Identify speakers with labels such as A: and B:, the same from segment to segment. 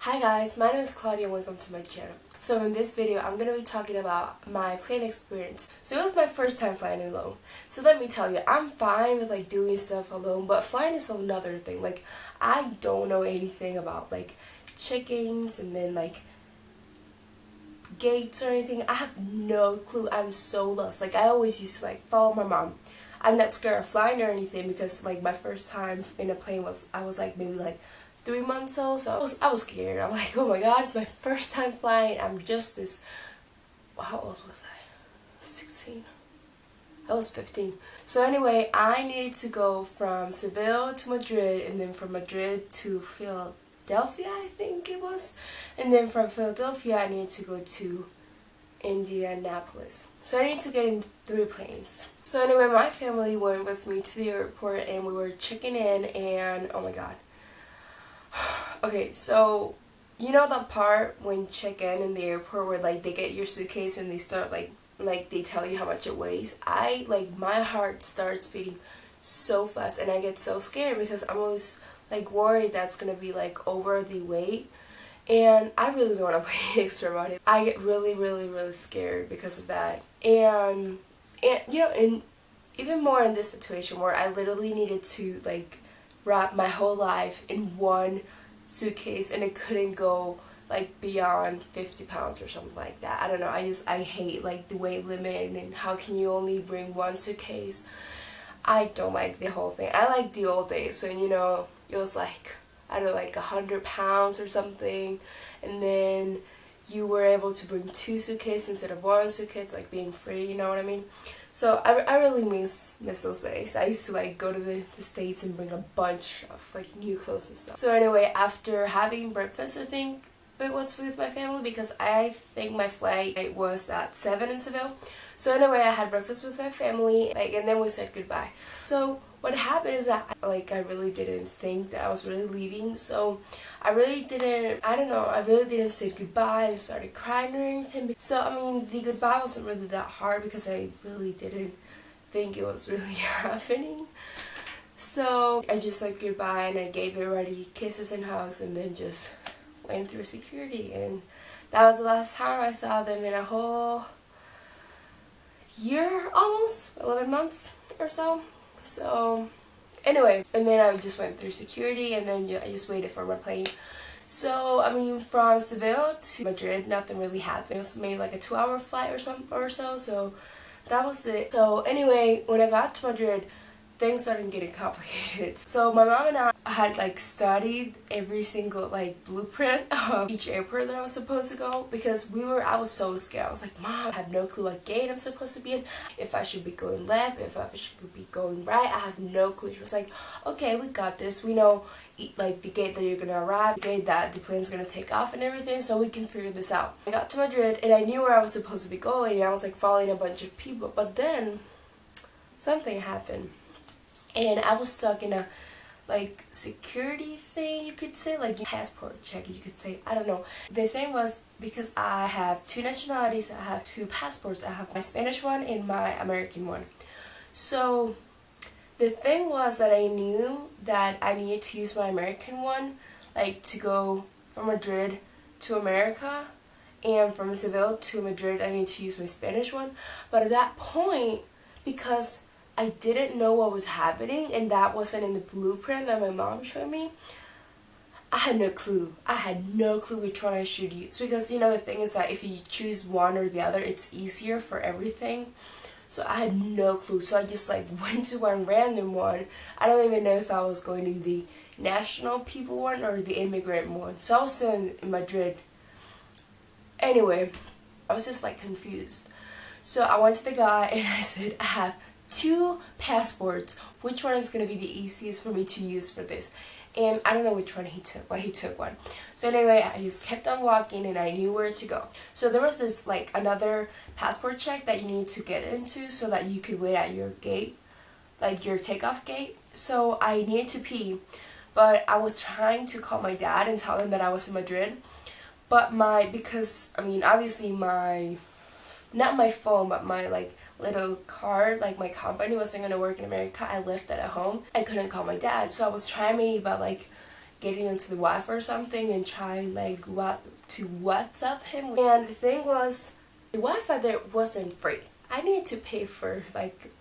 A: Hi guys, my name is Claudia and welcome to my channel. So in this video, I'm going to be talking about my plane experience. So it was my first time flying alone. So let me tell you, I'm fine with doing stuff alone, but flying is another thing. I don't know anything about chickens and then gates or anything. I have no clue. I'm so lost. I always used to follow my mom. I'm not scared of flying or anything because my first time in a plane was, I was maybe 3 months old, so I was scared. I'm like, oh my god, it's my first time flying. I'm just this, how old was I? 16? I was 15. So anyway, I needed to go from Seville to Madrid, and then from Madrid to Philadelphia, I think it was. And then from Philadelphia, I needed to go to Indianapolis. So I needed to get in 3 planes. So anyway, my family went with me to the airport, and we were checking in, and oh my god. Okay, so you know that part when you check in the airport where they get your suitcase and they start they tell you how much it weighs? My heart starts beating so fast and I get so scared because I'm always worried that's gonna be over the weight, and I really don't want to pay extra money. I get really scared because of that, and you know, and even more in this situation where I literally needed to wrap my whole life in one suitcase and it couldn't go beyond 50 pounds or something like that. I don't know, I hate the weight limit and how can you only bring one suitcase. I don't like the whole thing. I like the old days when it was I don't know 100 pounds or something, and then you were able to bring 2 suitcases instead of 1 suitcase, being free, you know what I mean? So I really miss those days. I used to go to the States and bring a bunch of new clothes and stuff. So anyway, after having breakfast, I think it was with my family because I think my flight was at 7 in Seville. So anyway, I had breakfast with my family and then we said goodbye. So what happened is that I really didn't think that I was really leaving, so I really didn't say goodbye and started crying or anything. So I mean, the goodbye wasn't really that hard because I really didn't think it was really happening. So I just said goodbye and I gave everybody kisses and hugs and then just went through security, and that was the last time I saw them in a whole year, almost 11 months or so. So anyway, and then I just went through security and then I just waited for my plane. So I mean, from Seville to Madrid, nothing really happened. It was maybe a 2-hour flight or so that was it. So anyway, when I got to Madrid, things started getting complicated. So my mom and I had studied every single blueprint of each airport that I was supposed to go because I was so scared. I was like, Mom, I have no clue what gate I'm supposed to be in, if I should be going left, if I should be going right. I have no clue. She was like, okay, we got this. We know the gate that you're gonna arrive, the gate that the plane's gonna take off and everything, so we can figure this out. I got to Madrid and I knew where I was supposed to be going, and I was following a bunch of people, but then something happened. And I was stuck in a security thing, you could say, passport check, you could say, I don't know. The thing was, because I have 2 nationalities, I have 2 passports. I have my Spanish one and my American one. So the thing was that I knew that I needed to use my American one to go from Madrid to America, and from Seville to Madrid I needed to use my Spanish one. But at that point, because I didn't know what was happening and that wasn't in the blueprint that my mom showed me, I had no clue. I had no clue which one I should use, because the thing is that if you choose one or the other, it's easier for everything. So I had no clue. So I just went to one random one. I don't even know if I was going in the national people one or the immigrant one. So I was still in Madrid. Anyway, I was just confused. So I went to the guy and I said, I have 2 passports. Which one is going to be the easiest for me to use for this? And I don't know which one he took, but he took one. So anyway, I just kept on walking and I knew where to go. So there was this another passport check that you need to get into so that you could wait at your gate, your takeoff gate. So I needed to pee, but I was trying to call my dad and tell him that I was in Madrid. But because I mean, obviously not my phone, but my little card, my company wasn't gonna work in America. I left it at home. I couldn't call my dad, so I was trying maybe about getting into the Wi-Fi or something and trying like to WhatsApp him. And the thing was, the Wi-Fi there wasn't free. I needed to pay for like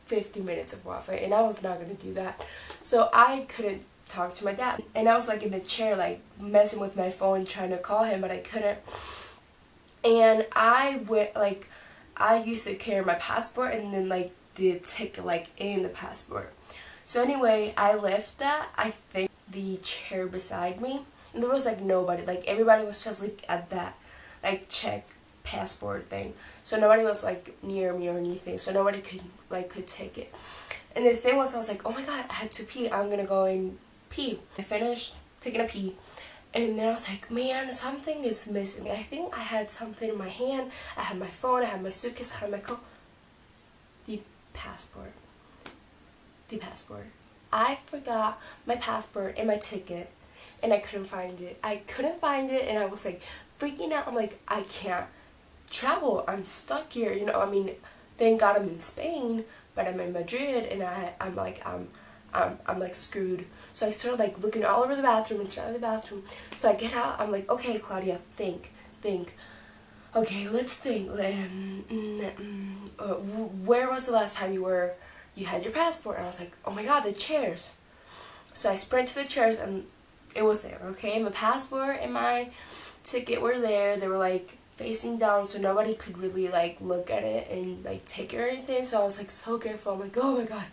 A: 50 minutes of Wi-Fi, and I was not gonna do that. So I couldn't talk to my dad, and I was like in the chair like messing with my phone trying to call him, but I couldn't. And I used to carry my passport and then like the ticket like in the passport. So anyway, I left that, I think, the chair beside me, and there was like nobody, like everybody was just like at that like check passport thing, so nobody was like near me or anything, so nobody could take it. And the thing was, I was like, oh my god, I had to pee, I'm gonna go and pee. I finished taking a pee, and then I was like, man, something is missing. I think I had something in my hand. I had my phone, I had my suitcase, I had my coat. The passport. I forgot my passport and my ticket, and I couldn't find it. And I was like freaking out. I'm like, I can't travel. I'm stuck here. You know, I mean, thank God I'm in Spain, but I'm in Madrid, and I'm like screwed. So I started like looking all over the bathroom inside of the bathroom. So I get out. I'm like, okay, Claudia, think. Okay, let's think. Where was the last time you had your passport? And I was like, oh my god, the chairs. So I sprint to the chairs, and it was there. Okay, my passport and my ticket were there. They were like facing down, so nobody could really like look at it and like take it or anything. So I was like so careful. I'm like, oh my god,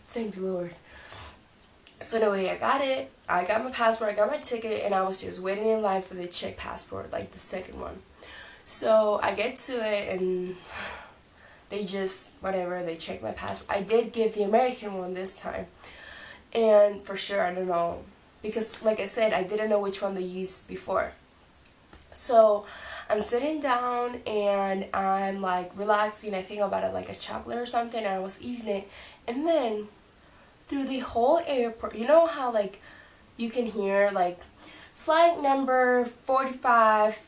A: thank the Lord. So anyway, I got it. I got my passport, I got my ticket, and I was just waiting in line for the Czech passport, like the second one. So I get to it, and they just, whatever, they checked my passport. I did give the American one this time. And for sure, I don't know, because like I said, I didn't know which one they used before. So I'm sitting down, and I'm like relaxing. I think about it like a chocolate or something, and I was eating it. And then through the whole airport, you know how like you can hear like flight number 45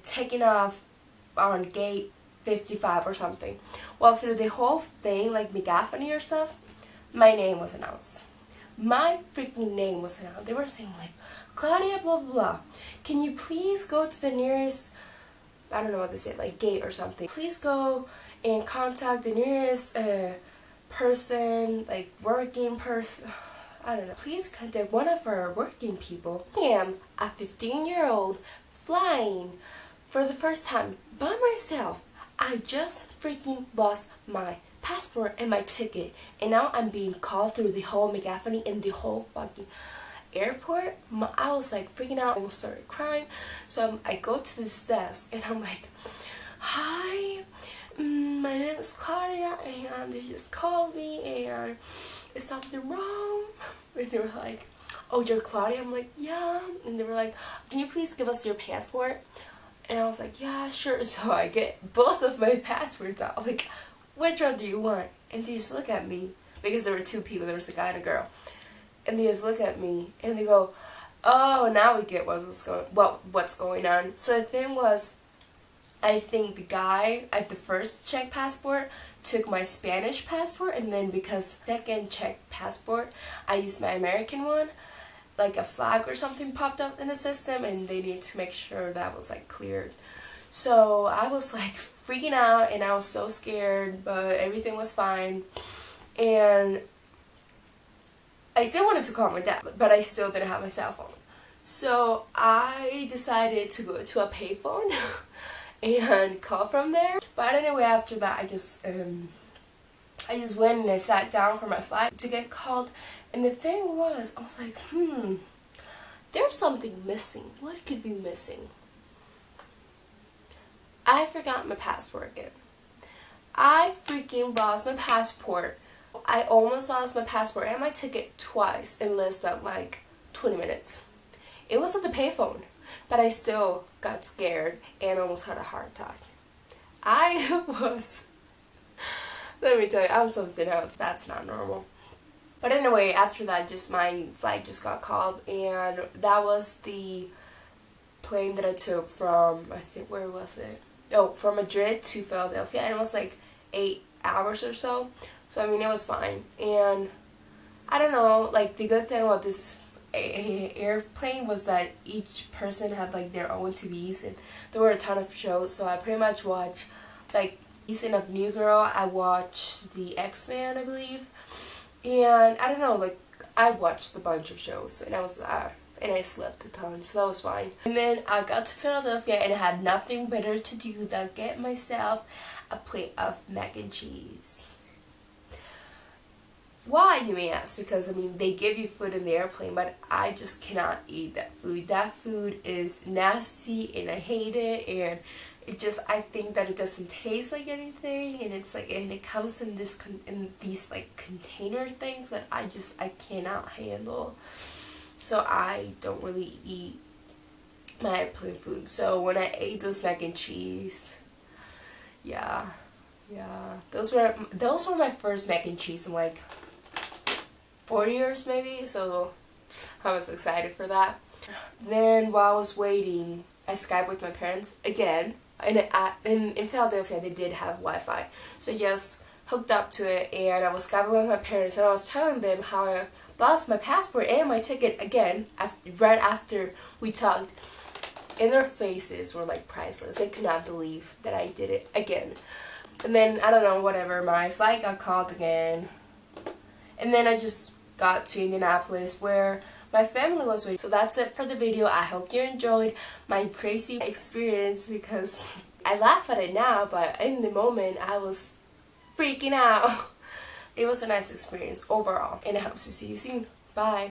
A: taking off on gate 55 or something. Well, through the whole thing, like megaphony or stuff, my name was announced. My freaking name was announced. They were saying like, Claudia blah blah blah, can you please go to the nearest, I don't know what they say, like gate or something. Please go and contact the nearest person, like working person, I don't know. Please contact one of our working people. I am a 15-year-old flying for the first time by myself. I just freaking lost my passport and my ticket, and now I'm being called through the whole megaphony in the whole fucking airport. I was like freaking out. I almost started crying. So I go to this desk, and I'm like, hi, my name is Claudia, and they just called me, and is something wrong? And they were like, oh, you're Claudia? I'm like, yeah. And they were like, can you please give us your passport? And I was like, yeah, sure. So I get both of my passports out. Like, which one do you want? And they just look at me, because there were two people. There was a guy and a girl. And they just look at me, and they go, oh, now we get what's going on. So the thing was, I think the guy at the first Czech passport took my Spanish passport, and then because second Czech passport, I used my American one, like a flag or something popped up in the system, and they needed to make sure that was like cleared. So I was like freaking out, and I was so scared, but everything was fine. And I still wanted to call my dad, but I still didn't have my cell phone. So I decided to go to a payphone and call from there. But anyway, after that, I just went and I sat down for my flight to get called. And the thing was, I was like, there's something missing. What could be missing? I forgot my passport again. I freaking lost my passport. I almost lost my passport and my ticket twice in less than like 20 minutes. It was at the payphone, but I still got scared and almost had a heart attack. I was, let me tell you, I'm something else. That's not normal. But anyway, after that, just my flight just got called, and that was the plane that I took from, I think, where was it? Oh, from Madrid to Philadelphia, and it was like 8 hours or so. So I mean, it was fine. And I don't know, like the good thing about this airplane was that each person had like their own TVs, and there were a ton of shows. So I pretty much watched like season of New Girl. I watched the X-Men, I believe, and I don't know, like I watched a bunch of shows, and I slept a ton, so that was fine. And then I got to Philadelphia and I had nothing better to do than get myself a plate of mac and cheese. Why, you may ask? Because I mean, they give you food in the airplane, but I just cannot eat that food. That food is nasty and I hate it, and I think that it doesn't taste like anything, and it's like, and it comes in these like container things that I cannot handle. So I don't really eat my airplane food. So when I ate those mac and cheese, yeah, those were my first mac and cheese in like 4 years maybe. So I was excited for that. Then while I was waiting, I Skyped with my parents again. And in Philadelphia, they did have Wi-Fi, so I just hooked up to it, and I was Skyping with my parents, and I was telling them how I lost my passport and my ticket again right after we talked, and their faces were like priceless. They could not believe that I did it again. And then, I don't know, whatever, my flight got called again, and then I just got to Indianapolis where my family was waiting. So that's it for the video. I hope you enjoyed my crazy experience, because I laugh at it now, but in the moment I was freaking out. It was a nice experience overall, and I hope to see you soon. Bye.